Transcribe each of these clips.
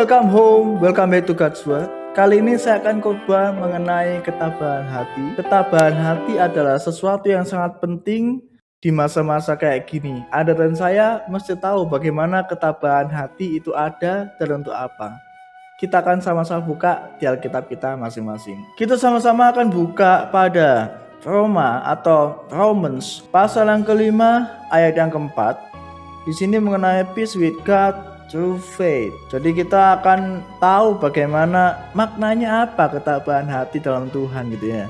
welcome home, welcome back to God's Word. Kali ini saya akan khotbah mengenai ketabahan hati. Ketabahan hati adalah sesuatu yang sangat penting di masa-masa kayak gini. Anda dan saya mesti tahu bagaimana ketabahan hati itu ada dan untuk apa. Kita akan sama-sama buka di Alkitab kita masing-masing. Kita sama-sama akan buka pada Roma atau Romans pasal yang kelima ayat yang keempat. Di sini mengenai peace with God through faith. Jadi kita akan tahu bagaimana maknanya apa ketabahan hati dalam Tuhan gitu ya.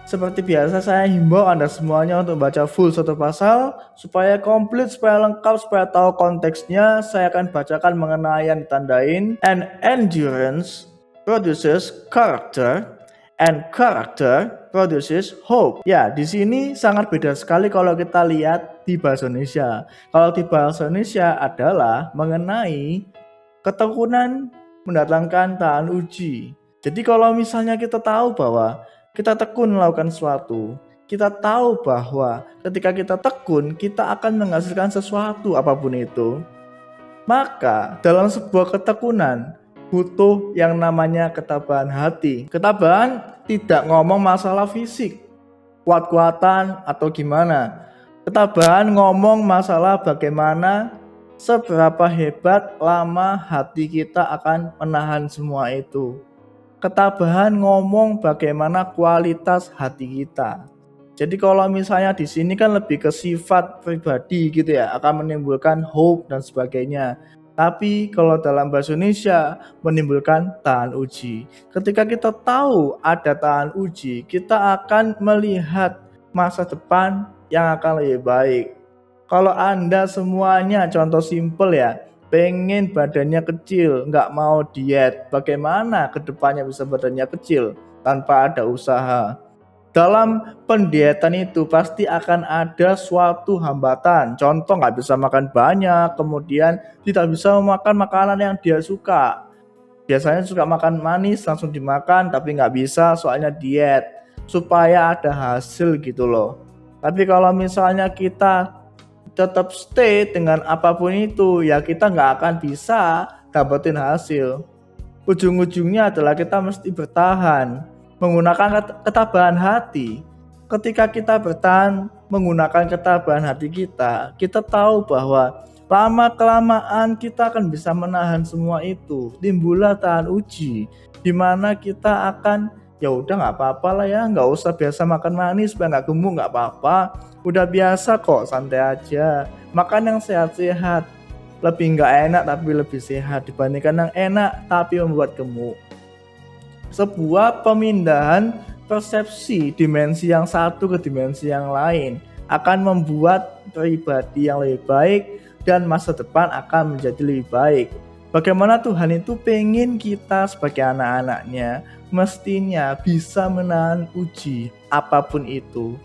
Seperti biasa saya himbau Anda semuanya untuk baca full satu pasal supaya komplit, supaya lengkap, supaya tahu konteksnya. Saya akan bacakan mengenai yang ditandain. And endurance produces character, and character produces hope. Ya, di sini sangat beda sekali kalau kita lihat di bahasa Indonesia. Kalau di bahasa Indonesia adalah mengenai ketekunan mendatangkan tahan uji. Jadi kalau misalnya kita tahu bahwa kita tekun melakukan sesuatu, kita tahu bahwa ketika kita tekun, kita akan menghasilkan sesuatu apapun itu. Maka dalam sebuah ketekunan butuh yang namanya ketabahan hati. Ketabahan tidak ngomong masalah fisik, kuat-kuatan atau gimana. Ketabahan ngomong masalah bagaimana seberapa hebat lama hati kita akan menahan semua itu. Ketabahan ngomong bagaimana kualitas hati kita. Jadi kalau misalnya di sini kan lebih ke sifat pribadi gitu ya, akan menimbulkan hope dan sebagainya. Tapi kalau dalam bahasa Indonesia menimbulkan tahan uji. Ketika kita tahu ada tahan uji, kita akan melihat masa depan yang akan lebih baik. Kalau Anda semuanya, contoh simple ya, pengen badannya kecil, nggak mau diet, bagaimana kedepannya bisa badannya kecil tanpa ada usaha? Dalam pendietan itu pasti akan ada suatu hambatan. Contoh nggak bisa makan banyak, kemudian tidak bisa makan makanan yang dia suka. Biasanya suka makan manis langsung dimakan, tapi nggak bisa soalnya diet. Supaya ada hasil gitu loh. Tapi kalau misalnya kita tetap stay dengan apapun itu, ya kita nggak akan bisa dapetin hasil. Ujung-ujungnya adalah kita mesti bertahan menggunakan ketabahan hati. Ketika kita bertahan menggunakan ketabahan hati kita, kita tahu bahwa lama-kelamaan kita akan bisa menahan semua itu. Timbullah tahan uji, di mana kita akan ya udah nggak apa-apa lah ya, nggak usah biasa makan manis supaya nggak gemuk, nggak apa-apa. Udah biasa kok, santai aja. Makan yang sehat-sehat. Lebih nggak enak tapi lebih sehat dibandingkan yang enak tapi membuat gemuk. Sebuah pemindahan persepsi dimensi yang satu ke dimensi yang lain akan membuat pribadi yang lebih baik dan masa depan akan menjadi lebih baik. Bagaimana Tuhan itu pengen kita sebagai anak-anaknya mestinya bisa menahan uji apapun itu.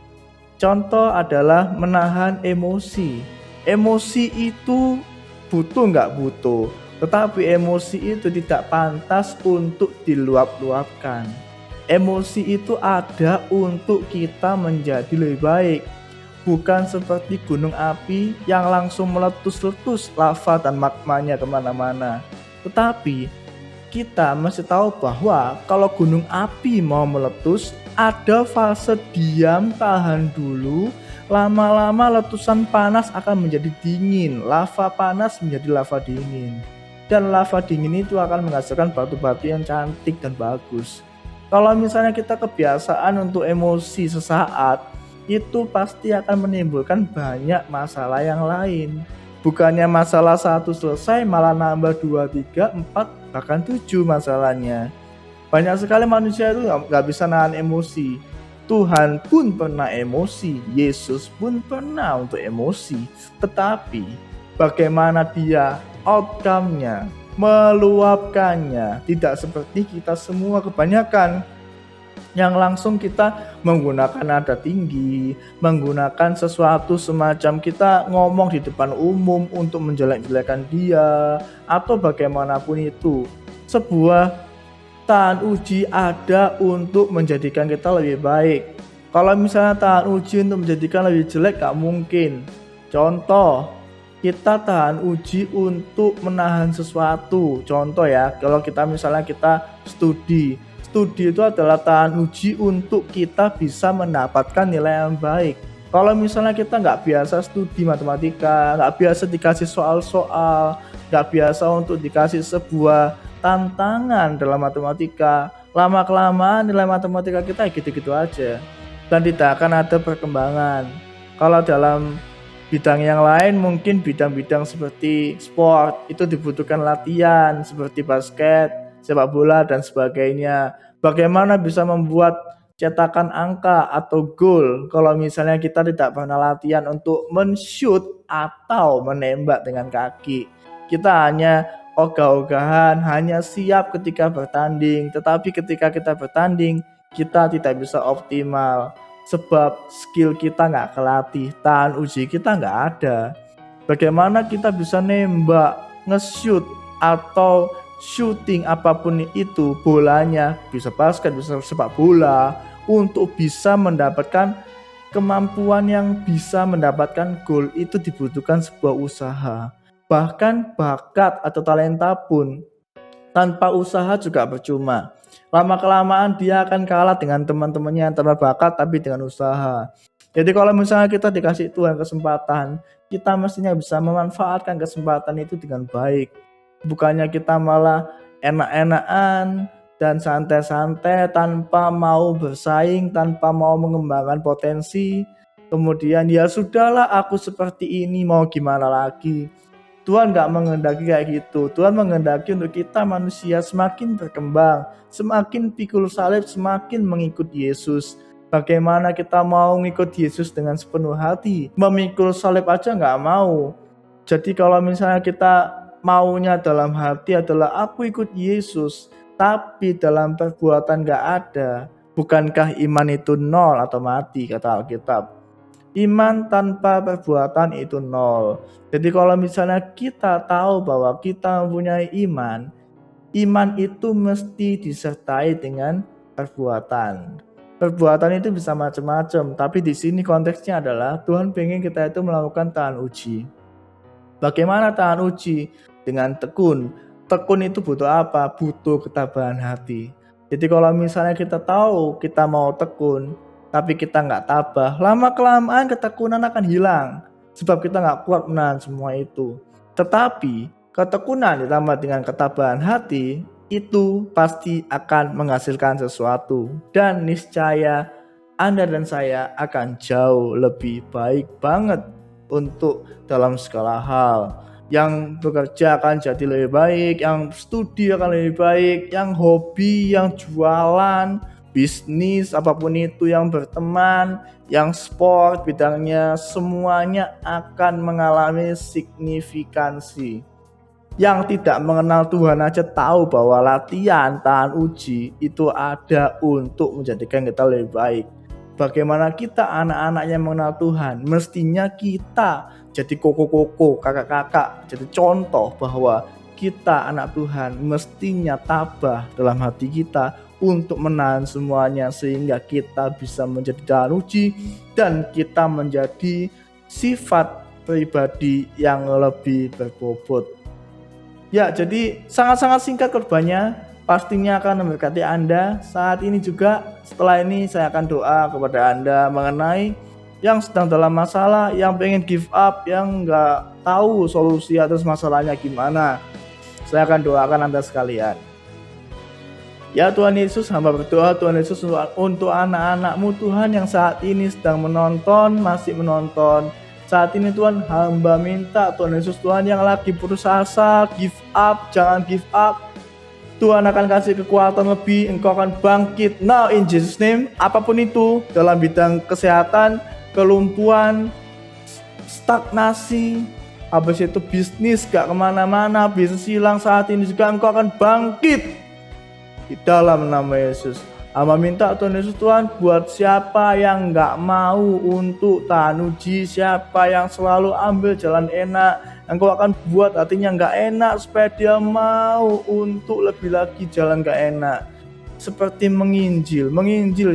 Contoh adalah menahan emosi. Emosi itu butuh nggak butuh, tetapi emosi itu tidak pantas untuk diluap-luapkan. Emosi itu ada untuk kita menjadi lebih baik. Bukan seperti gunung api yang langsung meletus-letus lava dan magmanya kemana-mana. Tetapi kita mesti tahu bahwa kalau gunung api mau meletus, ada fase diam, tahan dulu. Lama-lama letusan panas akan menjadi dingin, lava panas menjadi lava dingin. Dan lava dingin itu akan menghasilkan batu-batu yang cantik dan bagus. Kalau misalnya kita kebiasaan untuk emosi sesaat, itu pasti akan menimbulkan banyak masalah yang lain. Bukannya masalah satu selesai, malah nambah 2, 3, 4, bahkan 7 masalahnya. Banyak sekali manusia itu gak bisa nahan emosi. Tuhan pun pernah emosi, Yesus pun pernah untuk emosi. Tetapi bagaimana dia outcome-nya, meluapkannya, tidak seperti kita semua kebanyakan yang langsung kita menggunakan nada tinggi, menggunakan sesuatu semacam kita ngomong di depan umum untuk menjelek-jelekan dia, atau bagaimanapun itu. Sebuah tahan uji ada untuk menjadikan kita lebih baik. Kalau misalnya tahan uji untuk menjadikan lebih jelek, gak mungkin. Contoh, Kita tahan uji untuk menahan sesuatu. Contoh ya, kalau misalnya kita studi. Studi itu adalah tahan uji untuk kita bisa mendapatkan nilai yang baik. Kalau misalnya kita nggak biasa studi matematika, nggak biasa dikasih soal-soal, nggak biasa untuk dikasih sebuah tantangan dalam matematika, lama-kelamaan nilai matematika kita gitu-gitu aja. Dan tidak akan ada perkembangan. Kalau dalam bidang yang lain mungkin bidang-bidang seperti sport itu dibutuhkan latihan seperti basket, sepak bola dan sebagainya. Bagaimana bisa membuat cetakan angka atau gol kalau misalnya kita tidak pernah latihan untuk men-shoot atau menembak dengan kaki. Kita hanya ogah-ogahan, hanya siap ketika bertanding, tetapi ketika kita bertanding kita tidak bisa optimal sebab skill kita nggak kelatih, tahan uji kita nggak ada. Bagaimana kita bisa nembak, nge-shoot atau shooting apapun itu, bolanya bisa basket, bisa sepak bola, untuk bisa mendapatkan kemampuan yang bisa mendapatkan gol itu dibutuhkan sebuah usaha. Bahkan bakat atau talenta pun tanpa usaha juga percuma. Lama-kelamaan dia akan kalah dengan teman-temannya yang tanpa bakat tapi dengan usaha. Jadi kalau misalnya kita dikasih Tuhan kesempatan, kita mestinya bisa memanfaatkan kesempatan itu dengan baik. Bukannya kita malah enak-enakan dan santai-santai tanpa mau bersaing, tanpa mau mengembangkan potensi. Kemudian ya sudahlah aku seperti ini, mau gimana lagi. Tuhan gak menghendaki kayak gitu. Tuhan menghendaki untuk kita manusia semakin berkembang, semakin pikul salib, semakin mengikut Yesus. Bagaimana kita mau ngikut Yesus dengan sepenuh hati? Memikul salib aja gak mau. Jadi kalau misalnya kita maunya dalam hati adalah aku ikut Yesus, tapi dalam perbuatan gak ada, bukankah iman itu nol atau mati, kata Alkitab? Iman tanpa perbuatan itu nol. Jadi kalau misalnya kita tahu bahwa kita mempunyai iman, iman itu mesti disertai dengan perbuatan. Perbuatan itu bisa macam-macam, tapi di sini konteksnya adalah Tuhan pengen kita itu melakukan tahan uji. Bagaimana tahan uji? Dengan tekun. Tekun itu butuh apa? Butuh ketabahan hati. Jadi kalau misalnya kita tahu kita mau tekun, tapi kita nggak tabah, lama-kelamaan ketekunan akan hilang. Sebab kita nggak kuat menahan semua itu. Tetapi ketekunan ditambah dengan ketabahan hati, itu pasti akan menghasilkan sesuatu. Dan niscaya Anda dan saya akan jauh lebih baik banget untuk dalam segala hal. Yang bekerja akan jadi lebih baik, yang studi akan lebih baik, yang hobi, yang jualan, bisnis, apapun itu, yang berteman, yang sport, bidangnya, semuanya akan mengalami signifikansi. Yang tidak mengenal Tuhan aja tahu bahwa latihan tahan uji itu ada untuk menjadikan kita lebih baik. Bagaimana kita anak-anak yang mengenal Tuhan, mestinya kita jadi koko-koko, kakak-kakak, jadi contoh bahwa kita anak Tuhan mestinya tabah dalam hati kita untuk menahan semuanya sehingga kita bisa menjadi tahan uji dan kita menjadi sifat pribadi yang lebih berbobot. Ya, jadi sangat-sangat singkat khotbahnya, pastinya akan memberkati Anda. Saat ini juga setelah ini saya akan doa kepada Anda mengenai yang sedang dalam masalah, yang pengen give up, yang nggak tahu solusi atas masalahnya gimana. Saya akan doakan Anda sekalian. Ya Tuhan Yesus, hamba berdoa Tuhan Yesus untuk anak-anak-Mu Tuhan yang saat ini sedang menonton, masih menonton. Saat ini Tuhan, hamba minta Tuhan Yesus, Tuhan yang lagi putus asa, give up, jangan give up. Tuhan akan kasih kekuatan lebih, Engkau akan bangkit. Now in Jesus name, apapun itu, dalam bidang kesehatan, kelumpuhan, stagnasi, habis itu bisnis gak kemana-mana, bisnis hilang, saat ini juga Engkau akan bangkit. Di dalam nama Yesus. Hamba minta Tuhan Yesus, Tuhan, buat siapa yang gak mau untuk tahan uji, siapa yang selalu ambil jalan enak, Engkau akan buat hatinya gak enak supaya dia mau untuk lebih lagi jalan gak enak. Seperti menginjil,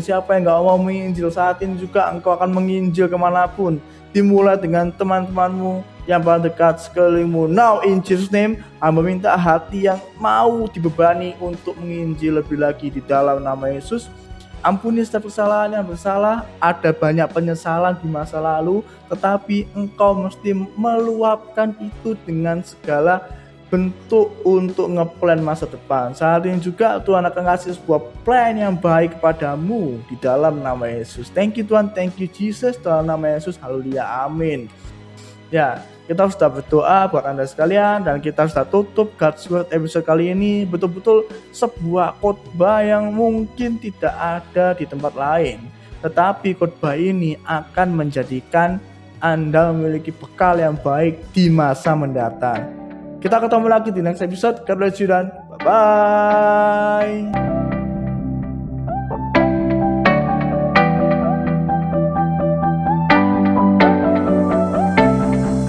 siapa yang gak mau menginjil saat ini juga Engkau akan menginjil kemanapun. Dimulai dengan teman-temanmu, yang paling dekat sekelilingmu. Now in Jesus name, hamba minta hati yang mau dibebani untuk menginjil lebih lagi di dalam nama Yesus. Ampuni setiap kesalahan yang bersalah. Ada banyak penyesalan di masa lalu, tetapi Engkau mesti meluapkan itu dengan segala bentuk untuk ngeplan masa depan. Saat ini juga Tuhan akan kasih sebuah plan yang baik kepadamu di dalam nama Yesus. Thank you Tuhan, thank you Jesus, dalam nama Yesus, haleluya, amin. Ya, kita sudah berdoa buat Anda sekalian dan kita sudah tutup God's Word episode kali ini. Betul-betul sebuah khotbah yang mungkin tidak ada di tempat lain. Tetapi khotbah ini akan menjadikan Anda memiliki bekal yang baik di masa mendatang. Kita ketemu lagi di next episode. God bless you dan bye-bye.